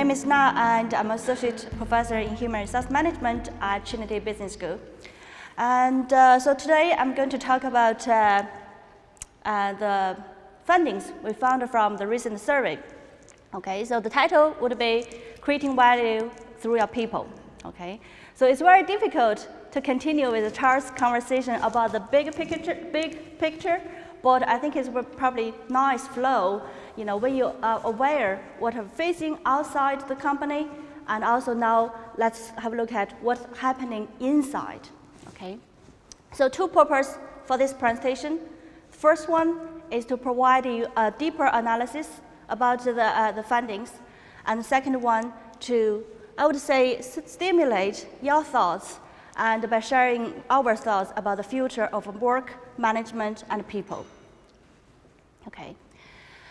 name is Na, and I'm Associate Professor in Human Resource Management at Trinity Business School. And so today I'm going to talk about the findings we found from the recent survey. Okay, so the title would be Creating Value Through Your People. Okay, so it's very difficult to continue with Charles' conversation about the big picture, but I think it's probably nice flow, you know, when you are aware what are facing outside the company, and also now let's have a look at what's happening inside. Okay, so two purposes for this presentation. The first one is to provide you a deeper analysis about the findings, and the second one to, I would say, stimulate your thoughts and by sharing our thoughts about the future of work, management, and people. Okay,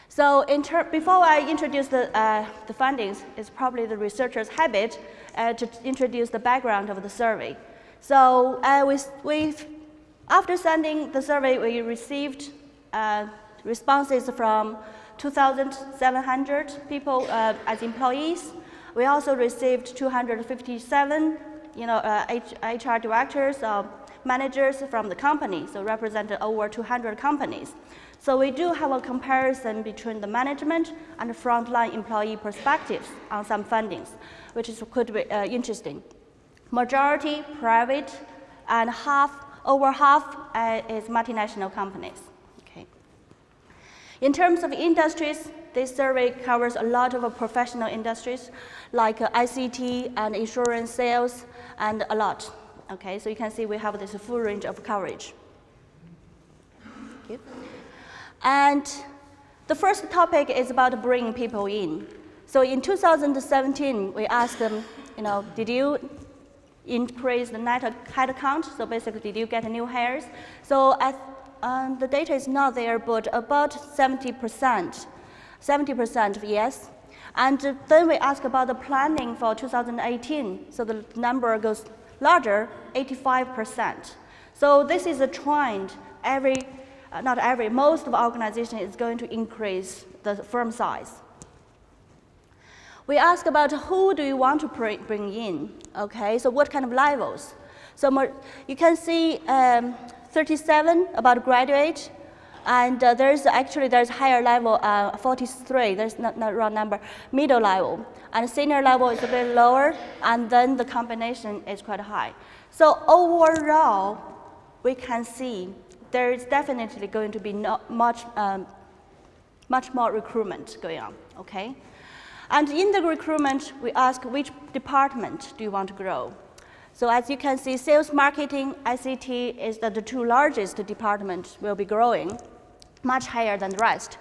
so before I introduce the findings, it's probably the researcher's habit to introduce the background of the survey. So after sending the survey, we received responses from 2,700 people as employees. We also received 257 HR directors, managers from the company, so represented over 200 companies. So we do have a comparison between the management and the frontline employee perspectives on some findings, which could be interesting. Majority private, and over half is multinational companies. Okay. In terms of industries, this survey covers a lot of professional industries like ICT and insurance sales and a lot. Okay, so you can see we have this full range of coverage. Okay. And the first topic is about bringing people in. So in 2017, we asked them, did you increase the net headcount? So basically, did you get new hires? So the data is not there, but about 70% yes. And then we ask about the planning for 2018. So the number goes larger, 85%. So this is a trend. Most of the organization is going to increase the firm size. We ask about who do you want to bring in, okay? So what kind of levels? So you can see 37 about graduate, and there's higher level, 43, there's not wrong number, middle level. And senior level is a bit lower, and then the combination is quite high. So overall, we can see there is definitely going to be much more recruitment going on, okay? And in the recruitment, we ask which department do you want to grow? So as you can see, sales, marketing, ICT is the two largest departments will be growing, much higher than the rest.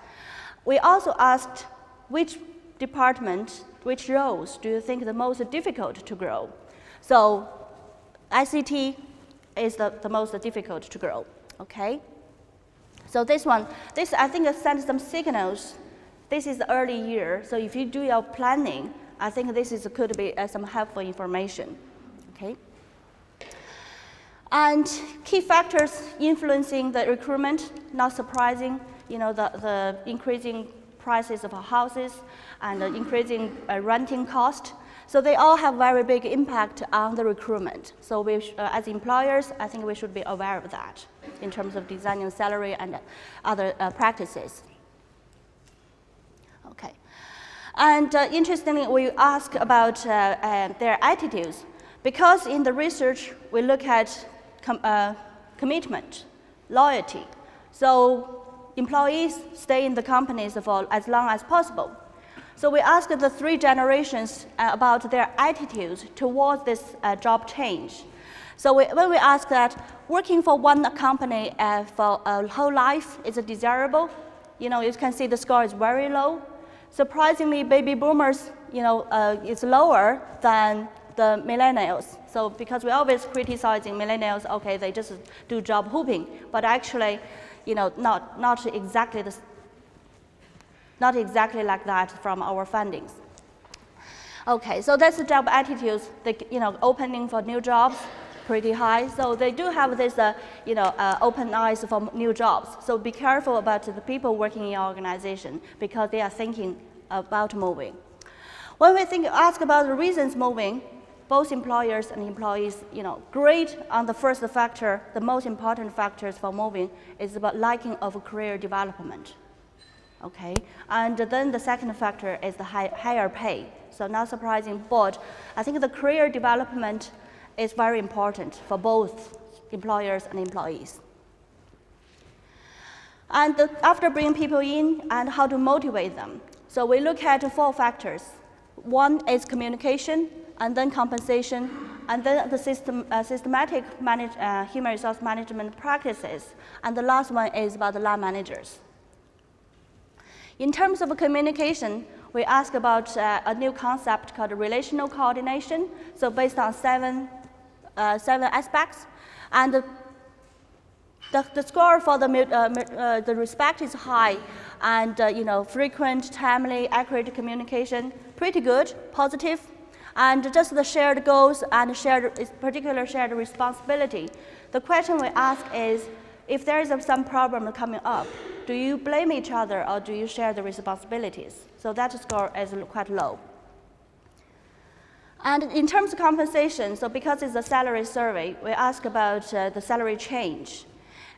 We also asked which department, which roles do you think the most difficult to grow? So ICT is the most difficult to grow, okay? So this I think sends some signals. This is the early year, so if you do your planning, I think this could be some helpful information, okay? And key factors influencing the recruitment, not surprising, the increasing prices of houses and the increasing renting cost. So they all have very big impact on the recruitment. So as employers, I think we should be aware of that in terms of designing salary and other practices. Okay. And interestingly, we ask about their attitudes, because in the research, we look at commitment, loyalty. So employees stay in the companies for as long as possible. So we asked the three generations about their attitudes towards this job change. So when we ask that, working for one company for a whole life is desirable, you can see the score is very low. Surprisingly, baby boomers, it's lower than the millennials. So because we're always criticizing millennials, okay, they just do job hopping, but actually, not exactly like that from our findings. Okay, so that's the job attitudes. Opening for new jobs, pretty high. So they do have this, open eyes for new jobs. So be careful about the people working in your organization because they are thinking about moving. When we ask about the reasons moving, both employers and employees, grade on the first factor, the most important factors for moving is about liking of career development. Okay, and then the second factor is the higher pay. So not surprising, but I think the career development is very important for both employers and employees. And after bringing people in and how to motivate them. So we look at 4 factors. One is communication, and then compensation, and then the systematic human resource management practices. And the last one is about the line managers. In terms of communication, we ask about a new concept called relational coordination. So based on 7 aspects, and the score for the respect is high, and frequent, timely, accurate communication, pretty good, positive, and just the shared goals and particular shared responsibility. The question we ask is, if there is some problem coming up, do you blame each other or do you share the responsibilities? So that score is quite low. And in terms of compensation, so because it's a salary survey, we ask about the salary change.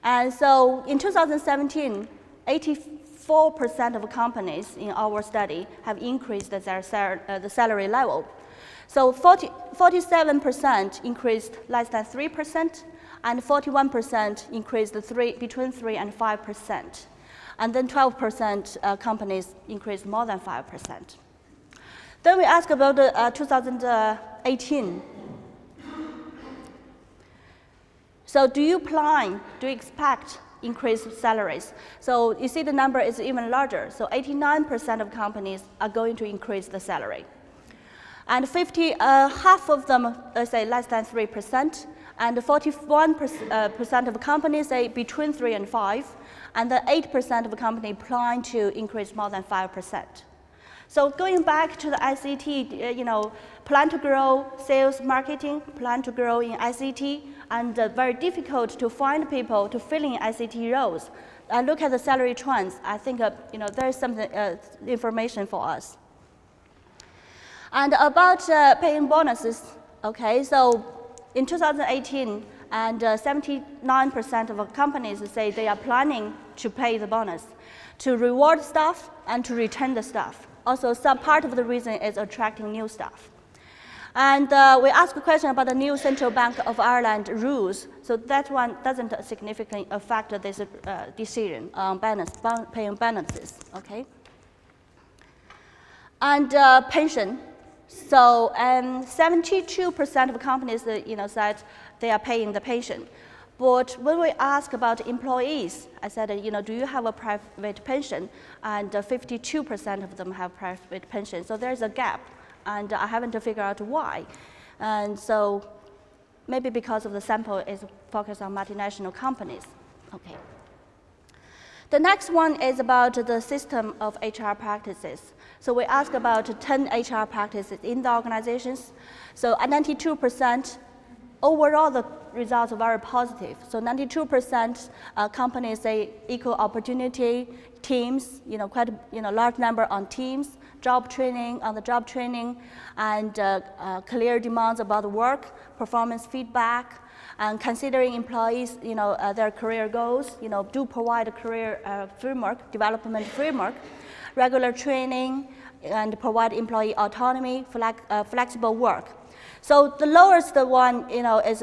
And so in 2017, 84% of companies in our study have increased the salary level. So 47% increased less than 3%, and 41% increased between 3 and 5%. And then 12% companies increased more than 5%. Then we ask about 2018. So do you expect increased salaries? So you see the number is even larger. So 89% of companies are going to increase the salary. And half of them say less than 3%, and 41% of companies say between 3 and 5, and the 8% of companies plan to increase more than 5%. So going back to the ICT, plan to grow sales, marketing, plan to grow in ICT, and very difficult to find people to fill in ICT roles. And look at the salary trends. I think there is some information for us. And about paying bonuses, okay, so in 2018, and 79% of companies say they are planning to pay the bonus, to reward staff and to retain the staff. Also, some part of the reason is attracting new staff. And we asked a question about the new Central Bank of Ireland rules. So that one doesn't significantly affect this decision on paying bonuses, okay? And pension. So 72% of companies said they are paying the pension. But when we ask about employees, I said, do you have a private pension? And 52% of them have private pension. So there's a gap, and I haven't figured out why. And so maybe because of the sample is focused on multinational companies. Okay. The next one is about the system of HR practices. So we ask about 10 HR practices in the organizations. So 92%, overall the results are very positive. So 92% companies say equal opportunity, teams, quite a large number on teams, job training, on the job training, and clear demands about the work, performance feedback, and considering employees, their career goals, do provide a career framework, development framework, regular training, and provide employee autonomy, flexible work. So the lowest one, is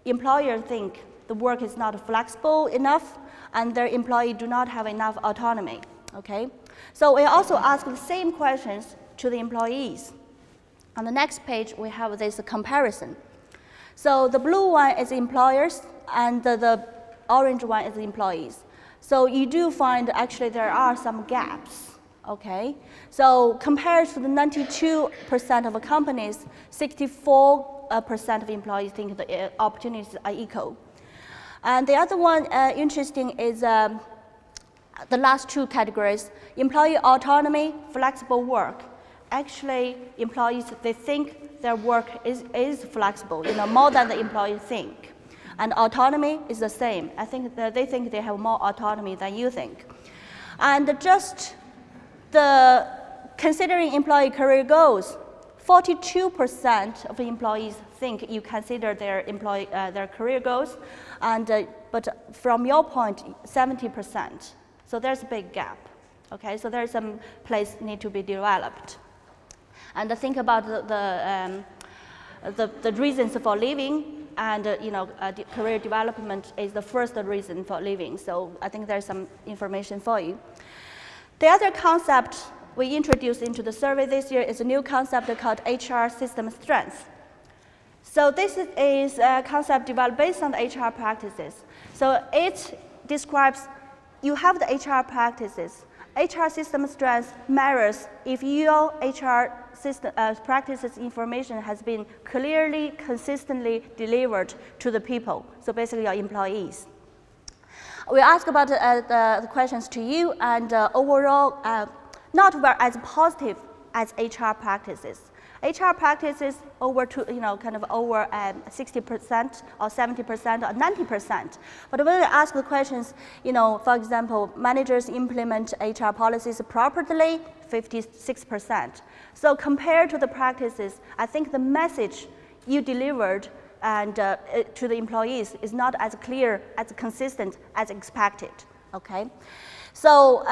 employer think the work is not flexible enough, and their employee do not have enough autonomy. Okay. So we also ask the same questions to the employees. On the next page, we have this comparison. So the blue one is employers, and the orange one is employees. So you do find actually there are some gaps. Okay, so compared to the 92% of companies, 64% of employees think the opportunities are equal. And the other one interesting is the last two categories, employee autonomy, flexible work. Actually, employees, they think their work is flexible, more than the employees think. And autonomy is the same. I think that they think they have more autonomy than you think. And just the considering employee career goals, 42% of employees think you consider their career goals, and but from your point, 70%. So there's a big gap. Okay, so there's some place need to be developed, and think about the reasons for leaving, and career development is the first reason for leaving. So I think there's some information for you. The other concept we introduced into the survey this year is a new concept called HR system strengths. So this is a concept developed based on the HR practices. So it describes, you have the HR practices. HR system strengths measures if your HR system, practices information has been clearly, consistently delivered to the people, so basically your employees. We ask about the questions to you, and overall, not as positive as HR practices. HR practices over 60% or 70% or 90%. But when we ask the questions, for example, managers implement HR policies properly, 56%. So compared to the practices, I think the message you delivered and to the employees is not as clear, as consistent as expected. Okay, so.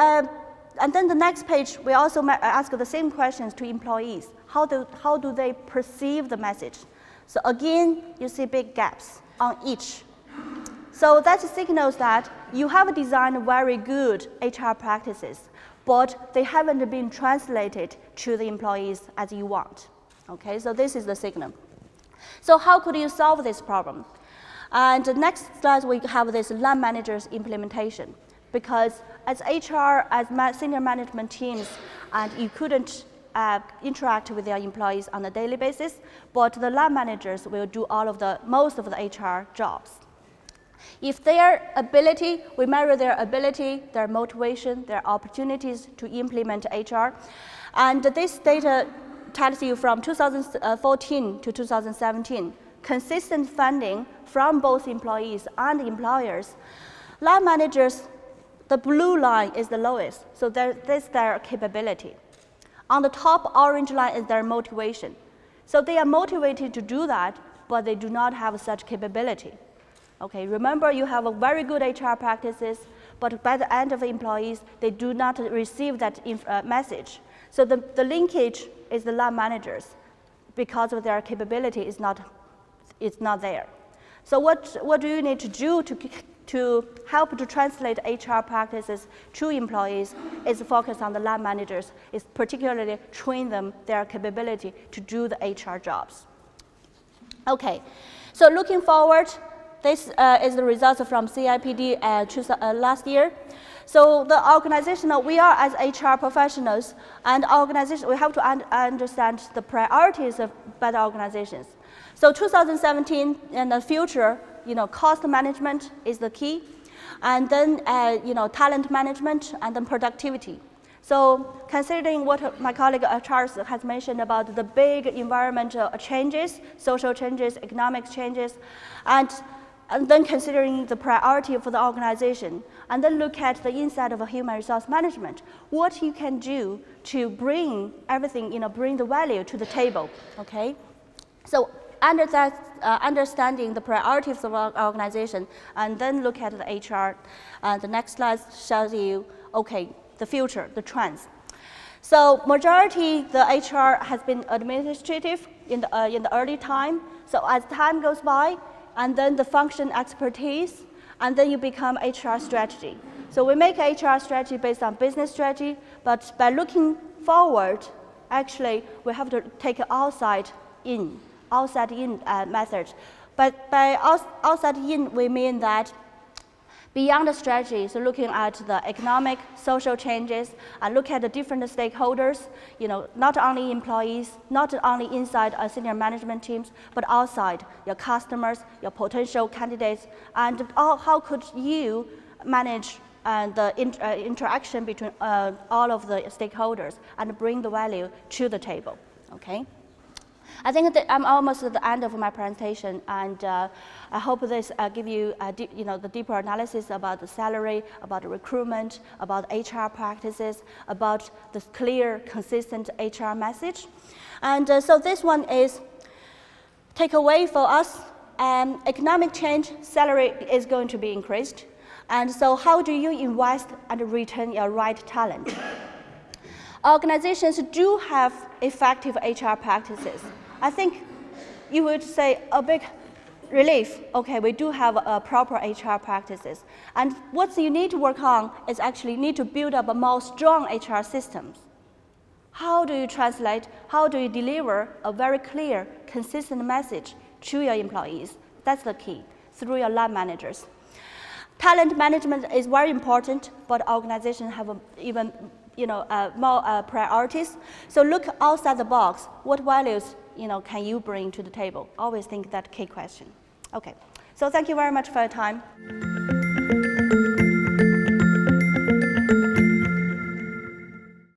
And then the next page, we also ask the same questions to employees. How do they perceive the message? So again, you see big gaps on each. So that signals that you have designed very good HR practices, but they haven't been translated to the employees as you want. Okay, so this is the signal. So how could you solve this problem? And the next slide, we have this line managers implementation. Because as HR, as senior management teams, and you couldn't interact with their employees on a daily basis, but the line managers will do most of the HR jobs. If their ability, we measure their ability, their motivation, their opportunities to implement HR, and this data tells you from 2014 to 2017, consistent funding from both employees and employers. Line managers, the blue line is the lowest, so that's their capability. On the top orange line is their motivation. So they are motivated to do that, but they do not have such capability. Okay, remember you have a very good HR practices, but by the end of the employees, they do not receive that message. So the linkage is the line managers, because of their capability is not there. So what do you need to do to help to translate HR practices to employees is focus on the line managers, is particularly train them their capability to do the HR jobs. Okay, so looking forward, this is the results from CIPD last year. So the organization, we are as HR professionals, and organization, we have to understand the priorities of better organizations. So 2017 and the future, cost management is the key, and then talent management, and then productivity. So considering what my colleague Charles has mentioned about the big environmental changes, social changes, economic changes, and then considering the priority for the organization, and then look at the inside of a human resource management, what you can do to bring everything, bring the value to the table, okay? So under that, understanding the priorities of our organization, and then look at the HR. The next slide shows you, okay, the future, the trends. So majority, the HR has been administrative in the early time. So as time goes by, and then the function expertise, and then you become HR strategy. So we make HR strategy based on business strategy, but by looking forward, actually, we have to take outside in method. But by outside in, we mean that beyond the strategy, so looking at the economic, social changes, and look at the different stakeholders, not only employees, not only inside our senior management teams, but outside, your customers, your potential candidates, and how could you manage the interaction between all of the stakeholders and bring the value to the table, okay? I think that I'm almost at the end of my presentation, and I hope this give you, the deeper analysis about the salary, about the recruitment, about HR practices, about the clear, consistent HR message. And so this one is takeaway for us. Economic change, salary is going to be increased. And so how do you invest and retain your right talent? Organizations do have effective HR practices. I think you would say a big relief. Okay, we do have proper HR practices. And what you need to work on is actually need to build up a more strong HR systems. How do you translate, how do you deliver a very clear, consistent message to your employees? That's the key, through your line managers. Talent management is very important, but organizations have even more priorities. So look outside the box. What values can you bring to the table? Always think that key question. Okay, so thank you very much for your time.